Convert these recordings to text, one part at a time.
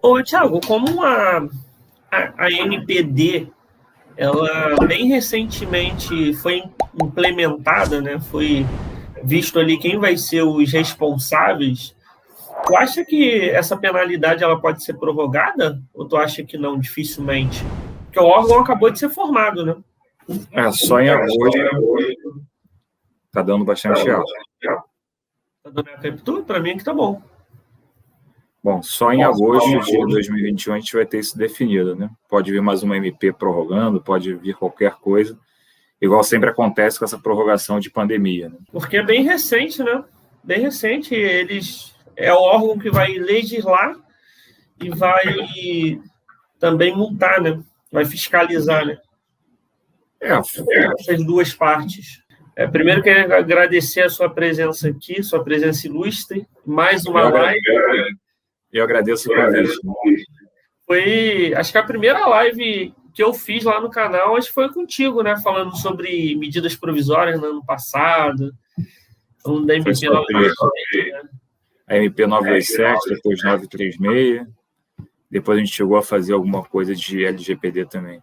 Ô, Thiago, como a NPD, ela bem recentemente foi implementada, né? Foi visto ali quem vai ser os responsáveis. Tu acha que essa penalidade ela pode ser prorrogada? Ou tu acha que não, dificilmente? Porque o órgão acabou de ser formado, né? Só em agosto tá dando bastante alta. Tá dando a captura? Para mim é que tá bom. Bom, só em agosto de 2021 a gente vai ter isso definido, né? Pode vir mais uma MP prorrogando, pode vir qualquer coisa, igual sempre acontece com essa prorrogação de pandemia, né? Porque é bem recente, né? Bem recente. É o órgão que vai legislar e vai também multar, né? Vai fiscalizar, né? Essas duas partes. Primeiro, quero agradecer a sua presença aqui, sua presença ilustre. Mais uma live. Eu agradeço o convite. Foi, acho que a primeira live que eu fiz lá no canal, acho que foi contigo, né? Falando sobre medidas provisórias no ano passado. Falando da MP 927, né? A MP 927, depois 936. Depois a gente chegou a fazer alguma coisa de LGPD também.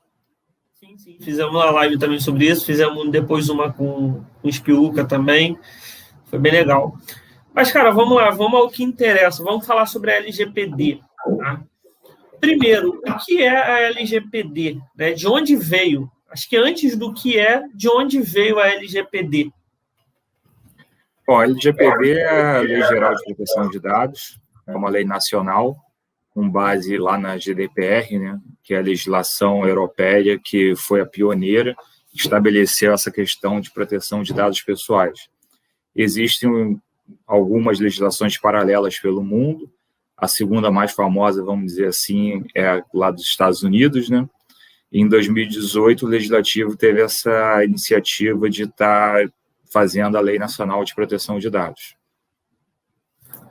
Sim. Fizemos uma live também sobre isso. Fizemos depois uma com o Spiuca também. Foi bem legal. Mas, cara, vamos lá. Vamos ao que interessa. Vamos falar sobre a LGPD. Tá? Primeiro, o que é a LGPD? Né? De onde veio? Acho que antes do que é, de onde veio a LGPD? Bom, a LGPD é a Lei Geral de Proteção de Dados. É uma lei nacional, com base lá na GDPR, né, que é a legislação europeia que foi a pioneira, estabeleceu essa questão de proteção de dados pessoais. Existem algumas legislações paralelas pelo mundo. A segunda mais famosa, vamos dizer assim, é lá dos Estados Unidos, né? Em 2018, o Legislativo teve essa iniciativa de estar fazendo a Lei Nacional de Proteção de Dados.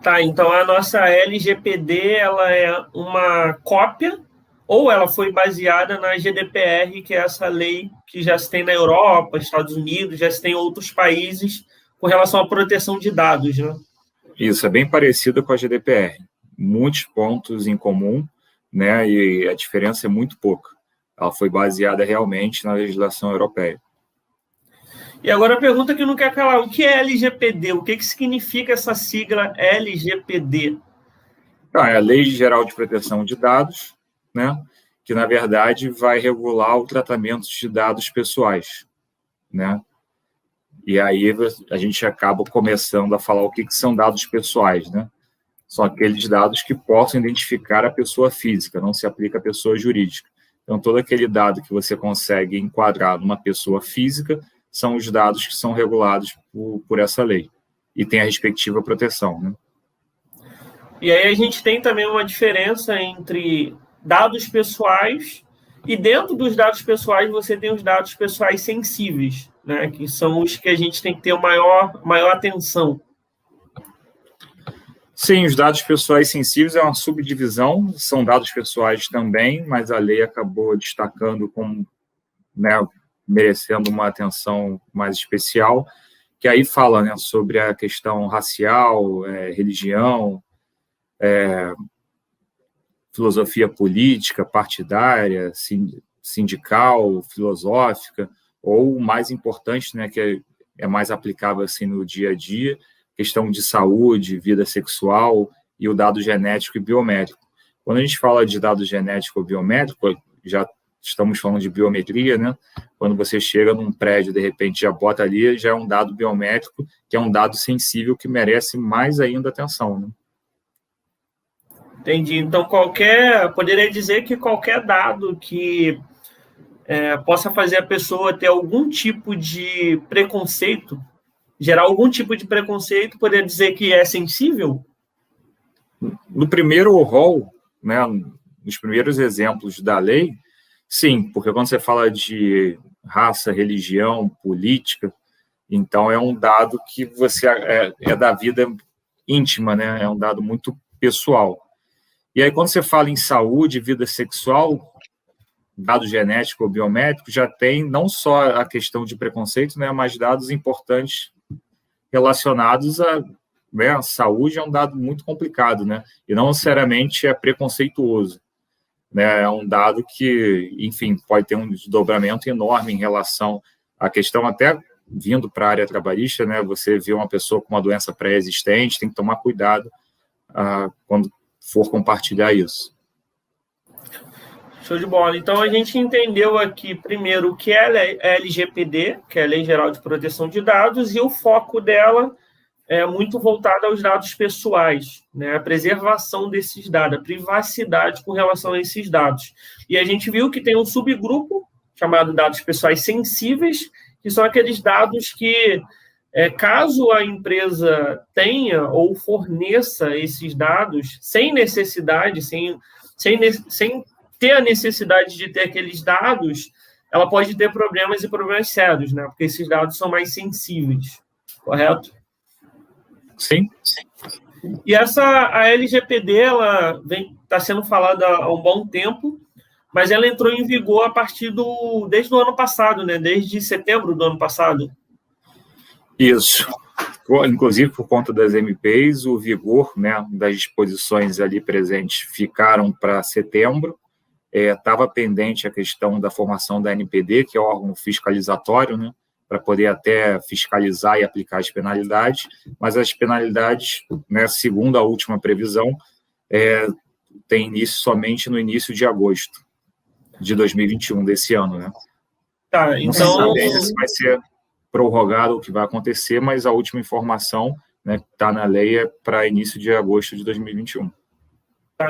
Tá, então a nossa LGPD, ela é uma cópia ou ela foi baseada na GDPR, que é essa lei que já se tem na Europa, Estados Unidos, já se tem em outros países com relação à proteção de dados, né? Isso, é bem parecido com a GDPR. Muitos pontos em comum, né? E a diferença é muito pouca. Ela foi baseada realmente na legislação europeia. E agora a pergunta que não quer calar, o que é LGPD? O que significa essa sigla LGPD? É a Lei Geral de Proteção de Dados, né? Que, na verdade, vai regular o tratamento de dados pessoais, né? E aí a gente acaba começando a falar o que são dados pessoais, né? São aqueles dados que possam identificar a pessoa física, não se aplica à pessoa jurídica. Então, todo aquele dado que você consegue enquadrar numa pessoa física são os dados que são regulados por essa lei e tem a respectiva proteção, né? E aí a gente tem também uma diferença entre dados pessoais e dentro dos dados pessoais você tem os dados pessoais sensíveis, né? Que são os que a gente tem que ter maior atenção. Sim, os dados pessoais sensíveis é uma subdivisão, são dados pessoais também, mas a lei acabou destacando como, né, merecendo uma atenção mais especial, que aí fala, né, sobre a questão racial, religião, filosofia política, partidária, sindical, filosófica, ou o mais importante, né, que é mais aplicável assim no dia a dia, questão de saúde, vida sexual e o dado genético e biométrico. Quando a gente fala de dado genético ou biométrico, já estamos falando de biometria, né? Quando você chega num prédio, de repente já bota ali, já é um dado biométrico, que é um dado sensível que merece mais ainda atenção, né? Entendi. Então, poderia dizer que qualquer dado que possa fazer a pessoa ter algum tipo de preconceito, gerar algum tipo de preconceito, poderia dizer que é sensível? No primeiro rol, né, nos primeiros exemplos da lei, sim, porque quando você fala de raça, religião, política, então é um dado que você é da vida íntima, né? É um dado muito pessoal. E aí, quando você fala em saúde, vida sexual, dado genético ou biométrico, já tem não só a questão de preconceito, né, mas dados importantes relacionados a né, a saúde é um dado muito complicado, né? E não necessariamente é preconceituoso, né? É um dado que, enfim, pode ter um desdobramento enorme em relação à questão até vindo para a área trabalhista, né? Você vê uma pessoa com uma doença pré-existente, tem que tomar cuidado quando for compartilhar isso. Show de bola. Então, a gente entendeu aqui, primeiro, o que é a LGPD, que é a Lei Geral de Proteção de Dados, e o foco dela é muito voltado aos dados pessoais, né? A preservação desses dados, a privacidade com relação a esses dados. E a gente viu que tem um subgrupo chamado dados pessoais sensíveis, que são aqueles dados que, caso a empresa tenha ou forneça esses dados sem necessidade, sem ter a necessidade de ter aqueles dados, ela pode ter problemas e problemas sérios, né? Porque esses dados são mais sensíveis, correto? Sim. E a LGPD, ela está sendo falada há um bom tempo, mas ela entrou em vigor desde o ano passado, né? Desde setembro do ano passado. Isso. Inclusive, por conta das MPs, o vigor, né, das disposições ali presentes ficaram para setembro. Estava pendente a questão da formação da NPD, que é o órgão fiscalizatório, né, para poder até fiscalizar e aplicar as penalidades, mas as penalidades, né, segundo a última previsão, tem início somente no início de agosto de 2021, desse ano. Né? Tá, então... Não sei se vai ser prorrogado o que vai acontecer, mas a última informação, né, que está na lei é para início de agosto de 2021.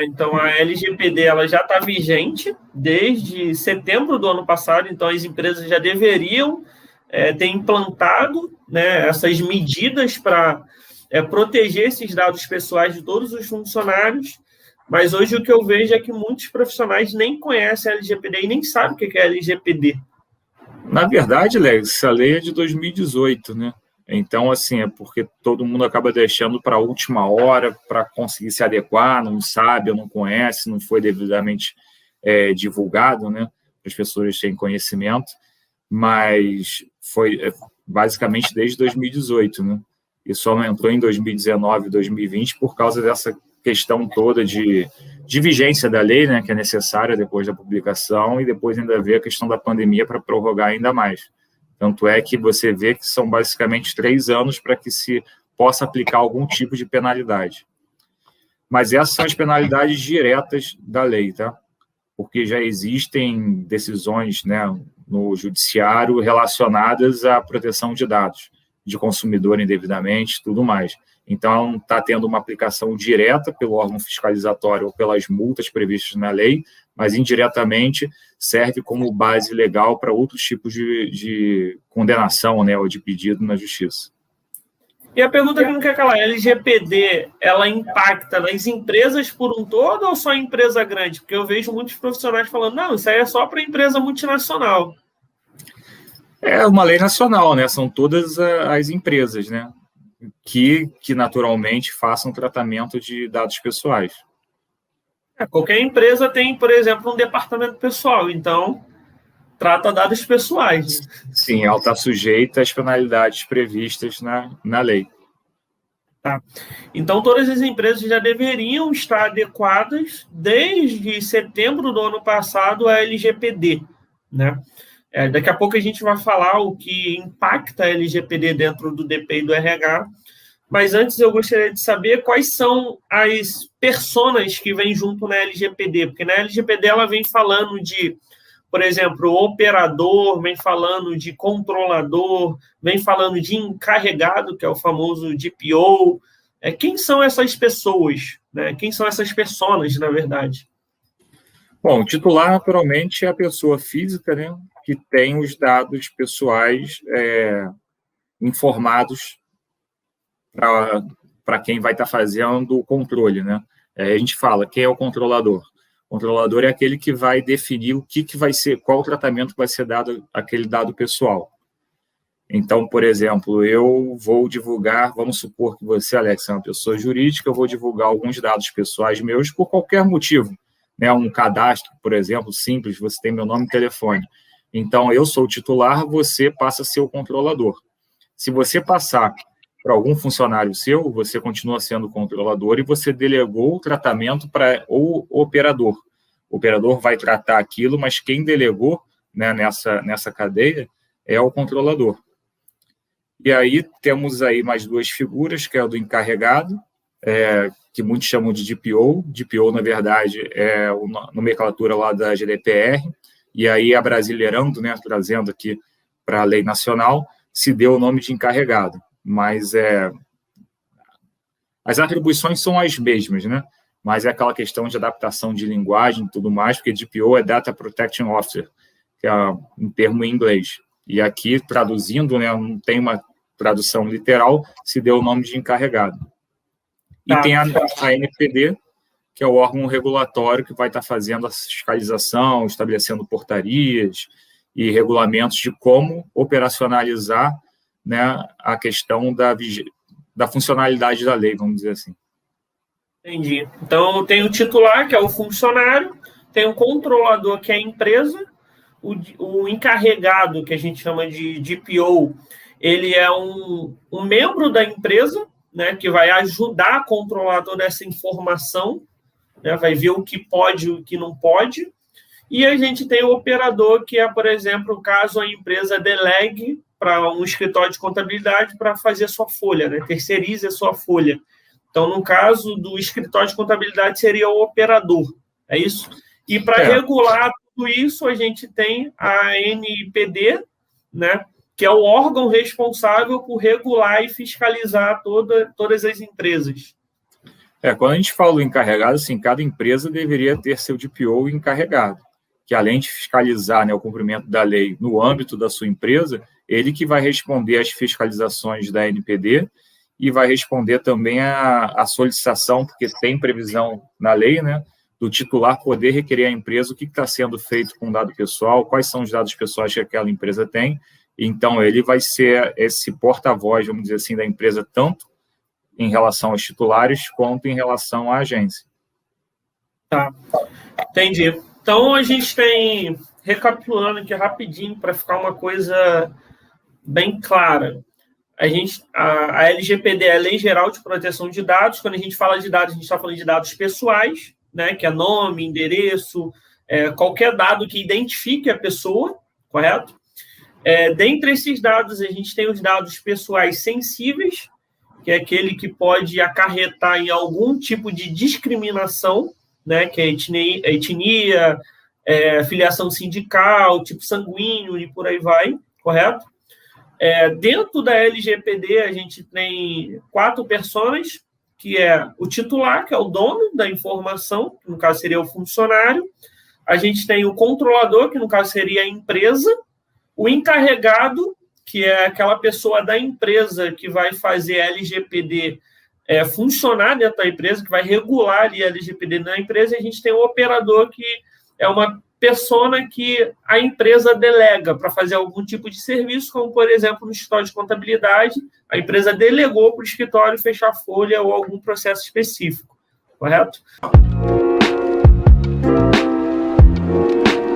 Então, a LGPD ela já está vigente desde setembro do ano passado, então as empresas já deveriam ter implantado, né, essas medidas para proteger esses dados pessoais de todos os funcionários, mas hoje o que eu vejo é que muitos profissionais nem conhecem a LGPD e nem sabem o que é a LGPD. Na verdade, Léo, essa lei é de 2018, né? Então, assim, é porque todo mundo acaba deixando para a última hora para conseguir se adequar, não sabe, ou não conhece, não foi devidamente divulgado, né? Para as pessoas terem conhecimento, mas foi basicamente desde 2018, né? E só não entrou em 2019, 2020 por causa dessa questão toda de vigência da lei, né? Que é necessária depois da publicação, e depois ainda ver a questão da pandemia para prorrogar ainda mais. Tanto é que você vê que são basicamente 3 anos para que se possa aplicar algum tipo de penalidade. Mas essas são as penalidades diretas da lei, tá? Porque já existem decisões, né, no judiciário relacionadas à proteção de dados, de consumidor indevidamente, tudo mais. Então, ela não está tendo uma aplicação direta pelo órgão fiscalizatório ou pelas multas previstas na lei, mas indiretamente serve como base legal para outros tipos de condenação, né, ou de pedido na justiça. E a pergunta que não quer calar, a LGPD, ela impacta nas empresas por um todo ou só em empresa grande? Porque eu vejo muitos profissionais falando, não, isso aí é só para empresa multinacional. É uma lei nacional, né? São todas as empresas, né? Que naturalmente façam tratamento de dados pessoais. Qualquer empresa tem, por exemplo, um departamento pessoal, então trata dados pessoais. Sim, ela está sujeita às penalidades previstas na lei. Tá. Então, todas as empresas já deveriam estar adequadas desde setembro do ano passado à LGPD, né? Daqui a pouco a gente vai falar o que impacta a LGPD dentro do DP e do RH, mas antes eu gostaria de saber quais são as personas que vêm junto na LGPD, porque na LGPD ela vem falando de, por exemplo, operador, vem falando de controlador, vem falando de encarregado, que é o famoso DPO. Quem são essas pessoas? Né? Quem são essas personas, na verdade? Bom, o titular, naturalmente, é a pessoa física, né, que tem os dados pessoais informados para quem vai estar fazendo o controle, né? A gente fala, quem é o controlador? O controlador é aquele que vai definir o que vai ser, qual o tratamento vai ser dado àquele dado pessoal. Então, por exemplo, eu vou divulgar, vamos supor que você, Alex, é uma pessoa jurídica, eu vou divulgar alguns dados pessoais meus por qualquer motivo, né? Um cadastro, por exemplo, simples, você tem meu nome e telefone. Então, eu sou o titular, você passa a ser o controlador. Se você passar para algum funcionário seu, você continua sendo controlador e você delegou o tratamento para o operador. O operador vai tratar aquilo, mas quem delegou, né, nessa cadeia é o controlador. E aí temos aí mais duas figuras, que é o do encarregado, que muitos chamam de DPO. DPO, na verdade, é a nomenclatura lá da GDPR, e aí, abrasileirando, né, trazendo aqui para a lei nacional, se deu o nome de encarregado. Mas as atribuições são as mesmas, né? Mas é aquela questão de adaptação de linguagem e tudo mais, porque DPO é Data Protection Officer, que é um termo em inglês. E aqui, traduzindo, né, não tem uma tradução literal, se deu o nome de encarregado. E tem a ANPD, que é o órgão regulatório que vai estar fazendo a fiscalização, estabelecendo portarias e regulamentos de como operacionalizar, né, a questão da funcionalidade da lei, vamos dizer assim. Entendi. Então, tem o titular, que é o funcionário, tem o controlador, que é a empresa, o encarregado, que a gente chama de DPO, ele é um membro da empresa, né, que vai ajudar a controlar toda essa informação, né, vai ver o que pode e o que não pode. E a gente tem o operador, que é, por exemplo, caso a empresa delegue para um escritório de contabilidade para fazer a sua folha, né, terceirize a sua folha. Então, no caso do escritório de contabilidade, seria o operador, é isso? E para regular tudo isso, a gente tem a ANPD, né, que é o órgão responsável por regular e fiscalizar todas as empresas. Quando a gente fala do encarregado, assim, cada empresa deveria ter seu DPO encarregado, que além de fiscalizar, né, o cumprimento da lei no âmbito da sua empresa, ele que vai responder às fiscalizações da ANPD e vai responder também à solicitação, porque tem previsão na lei, né, do titular poder requerer à empresa o que está sendo feito com o dado pessoal, quais são os dados pessoais que aquela empresa tem. Então, ele vai ser esse porta-voz, vamos dizer assim, da empresa, tanto em relação aos titulares, quanto em relação à agência. Tá, entendi. Então, a gente tem, recapitulando aqui rapidinho, para ficar uma coisa bem clara, a LGPD é a Lei Geral de Proteção de Dados. Quando a gente fala de dados, a gente está falando de dados pessoais, né, que é nome, endereço, qualquer dado que identifique a pessoa, correto? Dentre esses dados, a gente tem os dados pessoais sensíveis, que é aquele que pode acarretar em algum tipo de discriminação, né, que é etnia, filiação sindical, tipo sanguíneo e por aí vai, correto? Dentro da LGPD, a gente tem 4 personas, que é o titular, que é o dono da informação, que no caso seria o funcionário. A gente tem o controlador, que no caso seria a empresa. O encarregado, que é aquela pessoa da empresa que vai fazer a LGPD funcionar dentro da empresa, que vai regular ali a LGPD na empresa. E a gente tem o operador, que é uma persona que a empresa delega para fazer algum tipo de serviço, como, por exemplo, no escritório de contabilidade, a empresa delegou para o escritório fechar folha ou algum processo específico, correto?